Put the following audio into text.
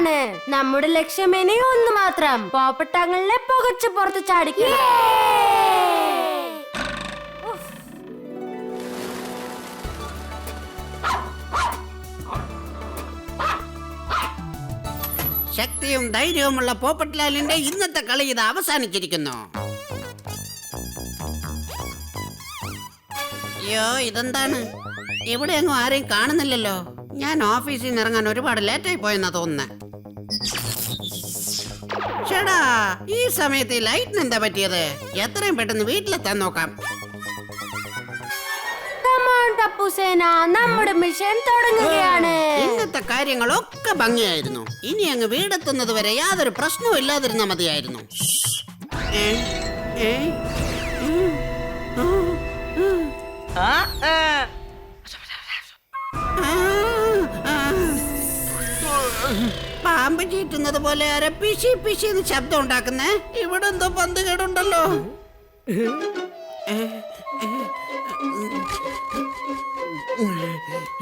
ആണ്. നമ്മുടെ ലക്ഷ്യം ഇനി ഒന്ന് മാത്രം, പോപ്പട്ടങ്ങളെ പുകച്ചു പുറത്ത് ചാടിക്കണം. ശക്തിയും ധൈര്യവുമുള്ള പോപ്പട്ട്ലാലിന്റെ ഇന്നത്തെ കളി ഇത് അവസാനിച്ചിരിക്കുന്നു. അയ്യോ, ഇതെന്താണ്? ഇവിടെ എങ്ങും ആരെയും കാണുന്നില്ലല്ലോ. ഞാൻ ഓഫീസിൽ നിന്ന് ഇറങ്ങാൻ ഒരുപാട് ലേറ്റായി പോയെന്നാ തോന്നുന്നേ. ചേടാ, ഈ സമയത്ത് ഈ ലൈറ്റിന് എന്താ പറ്റിയത്? എത്രയും പെട്ടെന്ന് വീട്ടിലെത്താൻ നോക്കാം. നമ്മുടെ മിഷൻ തുടങ്ങുകയാണ്. ഇന്നത്തെ കാര്യങ്ങളൊക്കെ ഭംഗിയായിരുന്നു. ഇനി അങ്ങ് വീടെത്തുന്നത് വരെ യാതൊരു പ്രശ്നവും ഇല്ലാതിരുന്ന മതിയായിരുന്നു. പാമ്പ് ചീറ്റുന്നത് പോലെ ആരെ പിശി പിശിന്ന് ശബ്ദം ഉണ്ടാക്കുന്നേ. ഇവിടെ എന്തോ പന്ത് കേടുണ്ടല്ലോ.